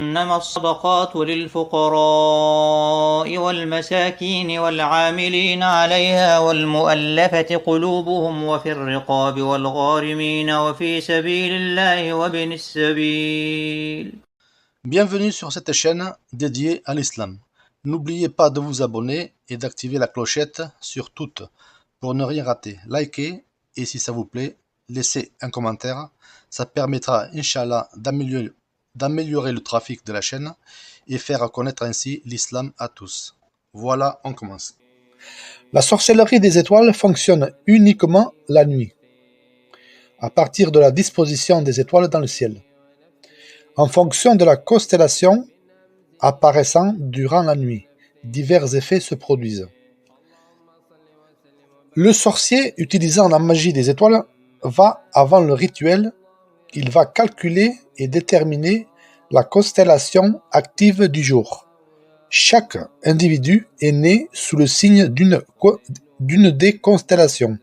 إنما الصدقات للفقراء والمساكين والعاملين عليها والمؤلفة قلوبهم وفي الرقاب والغارمين وفي سبيل الله وابن السبيل. Bienvenue sur cette chaîne dédiée à l'islam. N'oubliez pas de vous abonner et d'activer la clochette sur toutes pour ne rien rater. Likez et si ça vous plaît, laissez un commentaire. Ça permettra, Inch'Allah, d'améliorer le trafic de la chaîne et faire connaître ainsi l'islam à tous. Voilà, on commence. La sorcellerie des étoiles fonctionne uniquement la nuit, à partir de la disposition des étoiles dans le ciel, en fonction de la constellation apparaissant durant la nuit. Divers effets se produisent. Le sorcier, utilisant la magie des étoiles, va avant le rituel. Il va calculer et déterminer la constellation active du jour. Chaque individu est né sous le signe d'une des constellations.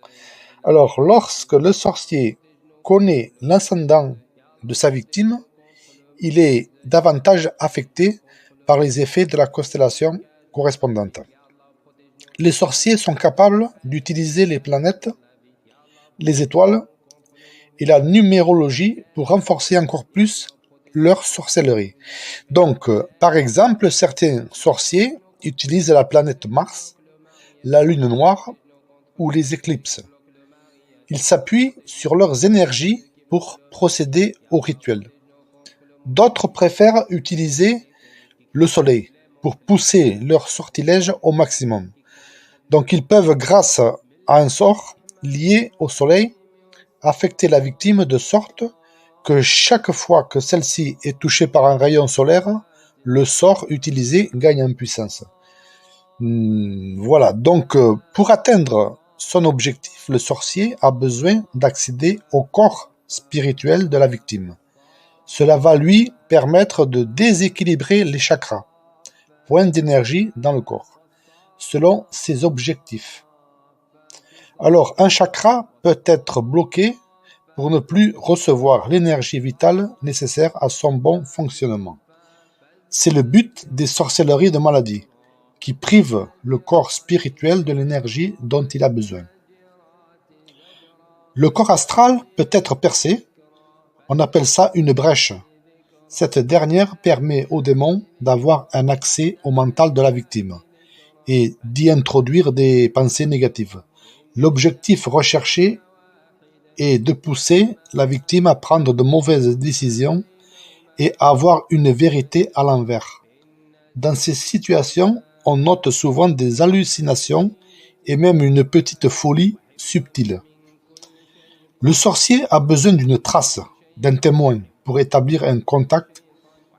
Alors, lorsque le sorcier connaît l'ascendant de sa victime, il est davantage affecté par les effets de la constellation correspondante. Les sorciers sont capables d'utiliser les planètes, les étoiles et la numérologie pour renforcer encore plus leur sorcellerie. Donc, par exemple, certains sorciers utilisent la planète Mars, la lune noire ou les éclipses. Ils s'appuient sur leurs énergies pour procéder au rituel. D'autres préfèrent utiliser le soleil pour pousser leur sortilège au maximum. Donc ils peuvent, grâce à un sort lié au soleil, affecter la victime de sorte que chaque fois que celle-ci est touchée par un rayon solaire, le sort utilisé gagne en puissance. Voilà, donc pour atteindre son objectif, le sorcier a besoin d'accéder au corps spirituel de la victime. Cela va lui permettre de déséquilibrer les chakras, points d'énergie dans le corps, selon ses objectifs. Alors, un chakra peut être bloqué pour ne plus recevoir l'énergie vitale nécessaire à son bon fonctionnement. C'est le but des sorcelleries de maladie, qui privent le corps spirituel de l'énergie dont il a besoin. Le corps astral peut être percé. On appelle ça une brèche. Cette dernière permet aux démons d'avoir un accès au mental de la victime et d'y introduire des pensées négatives. L'objectif recherché est de pousser la victime à prendre de mauvaises décisions et à avoir une vérité à l'envers. Dans ces situations, on note souvent des hallucinations et même une petite folie subtile. Le sorcier a besoin d'une trace, d'un témoin, pour établir un contact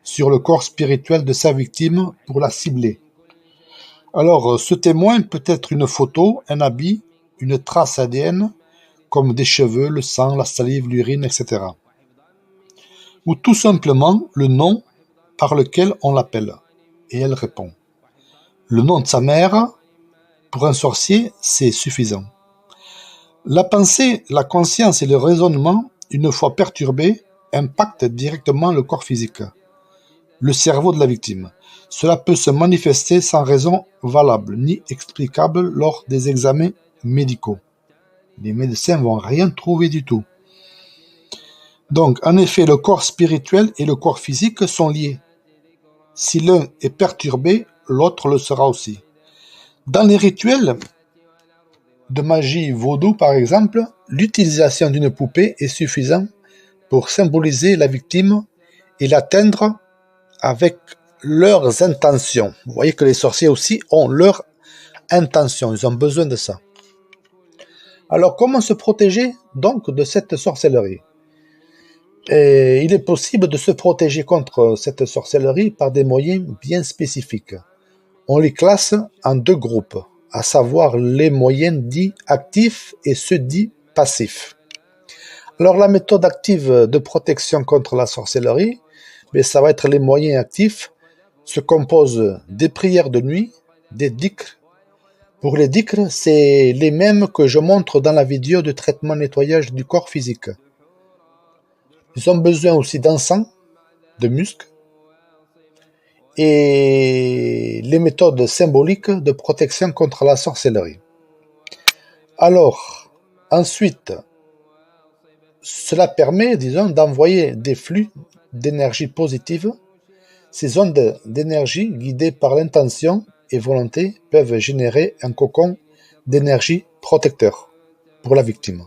sur le corps spirituel de sa victime pour la cibler. Alors, ce témoin peut être une photo, un habit, une trace ADN, comme des cheveux, le sang, la salive, l'urine, etc. Ou tout simplement le nom par lequel on l'appelle, et elle répond. Le nom de sa mère, pour un sorcier, c'est suffisant. La pensée, la conscience et le raisonnement, une fois perturbés, impactent directement le corps physique, le cerveau de la victime. Cela peut se manifester sans raison valable ni explicable lors des examens médicaux. Les médecins vont rien trouver du tout. Donc, en effet, le corps spirituel et le corps physique sont liés. Si l'un est perturbé, l'autre le sera aussi. Dans les rituels de magie vaudou, par exemple, l'utilisation d'une poupée est suffisante pour symboliser la victime et l'atteindre avec leurs intentions. Vous voyez que les sorciers aussi ont leurs intentions, ils ont besoin de ça. Alors, comment se protéger donc de cette sorcellerie ? Et il est possible de se protéger contre cette sorcellerie par des moyens bien spécifiques. On les classe en deux groupes, à savoir les moyens dits actifs et ceux dits passifs. Alors la méthode active de protection contre la sorcellerie, ça va être les moyens actifs, se compose des prières de nuit, des dhikrs. Pour les dhikrs, c'est les mêmes que je montre dans la vidéo de traitement nettoyage du corps physique. Ils ont besoin aussi d'encens, de musc, et les méthodes symboliques de protection contre la sorcellerie. Alors, ensuite, cela permet, disons, d'envoyer des flux d'énergie positive. Ces ondes d'énergie guidées par l'intention et volonté peuvent générer un cocon d'énergie protecteur pour la victime.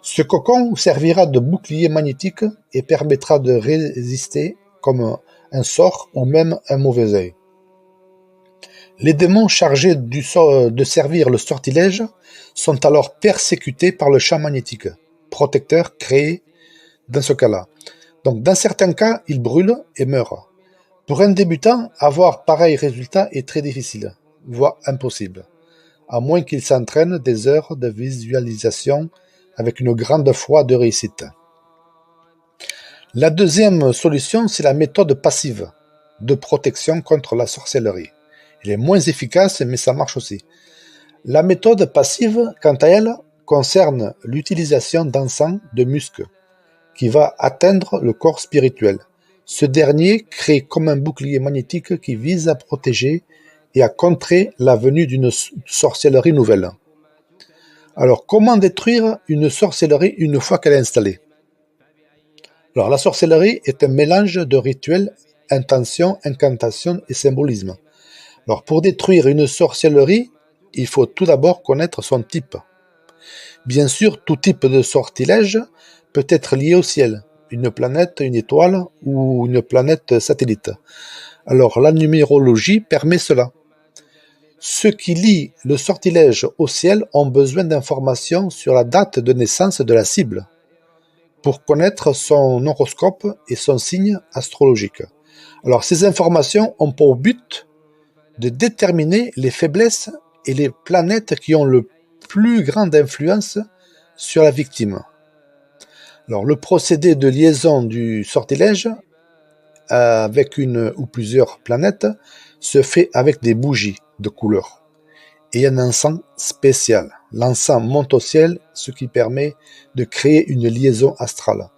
Ce cocon servira de bouclier magnétique et permettra de résister comme un sort ou même un mauvais œil. Les démons chargés de servir le sortilège sont alors persécutés par le champ magnétique protecteur créé dans ce cas-là. Donc dans certains cas, ils brûlent et meurent. Pour un débutant, avoir pareil résultat est très difficile, voire impossible, à moins qu'il s'entraîne des heures de visualisation avec une grande foi de réussite. La deuxième solution, c'est la méthode passive de protection contre la sorcellerie. Elle est moins efficace, mais ça marche aussi. La méthode passive, quant à elle, concerne l'utilisation d'encens de musc qui va atteindre le corps spirituel. Ce dernier crée comme un bouclier magnétique qui vise à protéger et à contrer la venue d'une sorcellerie nouvelle. Alors, comment détruire une sorcellerie une fois qu'elle est installée? Alors, la sorcellerie est un mélange de rituels, intentions, incantations et symbolisme. Alors, pour détruire une sorcellerie, il faut tout d'abord connaître son type. Bien sûr, tout type de sortilège peut être lié au ciel, une planète, une étoile ou une planète satellite. Alors, la numérologie permet cela. Ceux qui lient le sortilège au ciel ont besoin d'informations sur la date de naissance de la cible pour connaître son horoscope et son signe astrologique. Alors, ces informations ont pour but de déterminer les faiblesses et les planètes qui ont le plus grande influence sur la victime. Alors, le procédé de liaison du sortilège avec une ou plusieurs planètes se fait avec des bougies de couleur et un encens spécial. L'encens monte au ciel, ce qui permet de créer une liaison astrale.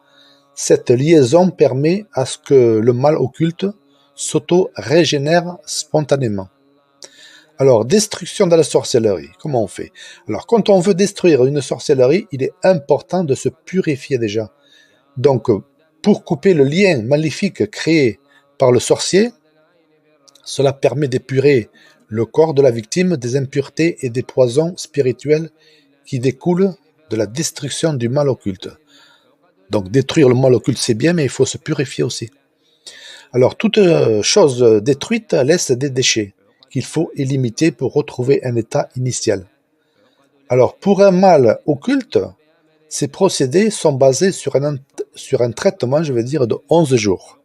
Cette liaison permet à ce que le mal occulte s'auto-régénère spontanément. Alors, destruction de la sorcellerie, comment on fait? Alors, quand on veut détruire une sorcellerie, il est important de se purifier déjà. Donc, pour couper le lien maléfique créé par le sorcier, cela permet d'épurer le corps de la victime des impuretés et des poisons spirituels qui découlent de la destruction du mal occulte. Donc, détruire le mal occulte, c'est bien, mais il faut se purifier aussi. Alors, toute chose détruite laisse des déchets qu'il faut éliminer pour retrouver un état initial. Alors, pour un mal occulte, ces procédés sont basés sur un traitement, de 11 jours.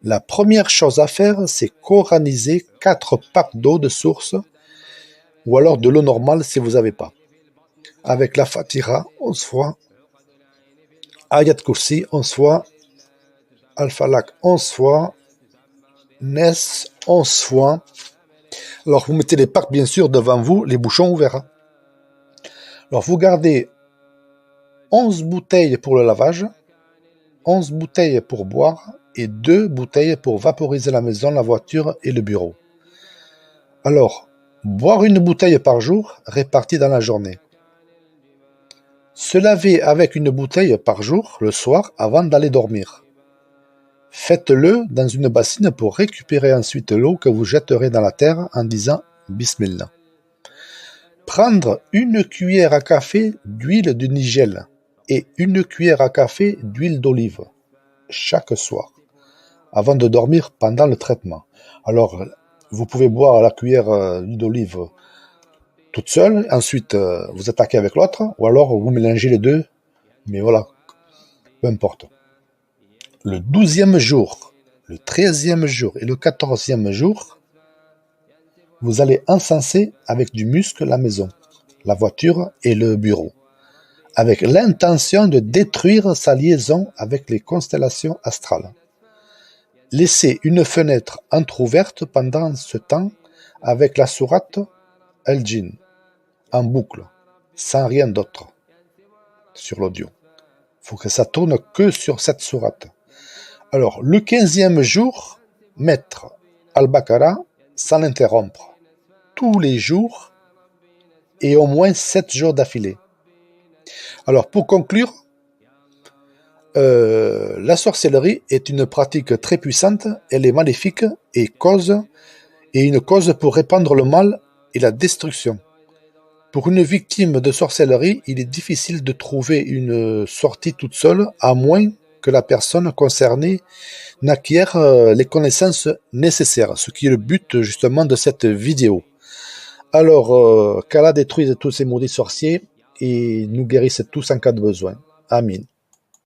La première chose à faire, c'est coraniser 4 packs d'eau de source, ou alors de l'eau normale si vous n'avez pas, avec la Fatiha 11 fois, Ayat Kursi 11 fois, Al-Falaq 11 fois, Nes 11 fois. Alors vous mettez les packs bien sûr devant vous, les bouchons ouverts. Alors vous gardez 11 bouteilles pour le lavage, 11 bouteilles pour boire et 2 bouteilles pour vaporiser la maison, la voiture et le bureau. Alors, boire une bouteille par jour répartie dans la journée. Se laver avec une bouteille par jour le soir avant d'aller dormir. Faites-le dans une bassine pour récupérer ensuite l'eau que vous jetterez dans la terre en disant Bismillah. Prendre une cuillère à café d'huile de nigel et une cuillère à café d'huile d'olive chaque soir avant de dormir pendant le traitement. Alors, vous pouvez boire la cuillère d'huile d'olive toute seule, ensuite vous attaquez avec l'autre, ou alors vous mélangez les deux, mais voilà, peu importe. Le 12e jour, le 13e jour et le 14e jour, vous allez encenser avec du musc la maison, la voiture et le bureau, avec l'intention de détruire sa liaison avec les constellations astrales. Laissez une fenêtre entrouverte pendant ce temps avec la sourate Al-Jinn en boucle, sans rien d'autre sur l'audio. Il faut que ça tourne que sur cette sourate. Alors, le 15e jour, mettre Al-Baqarah sans l'interrompre, tous les jours et au moins 7 jours d'affilée. Alors pour conclure, la sorcellerie est une pratique très puissante, elle est maléfique et une cause pour répandre le mal et la destruction. Pour une victime de sorcellerie, il est difficile de trouver une sortie toute seule, à moins que la personne concernée n'acquiert les connaissances nécessaires, ce qui est le but justement de cette vidéo. Alors, qu'Allah détruise tous ces maudits sorciers et nous guérisse tous en cas de besoin. Amin.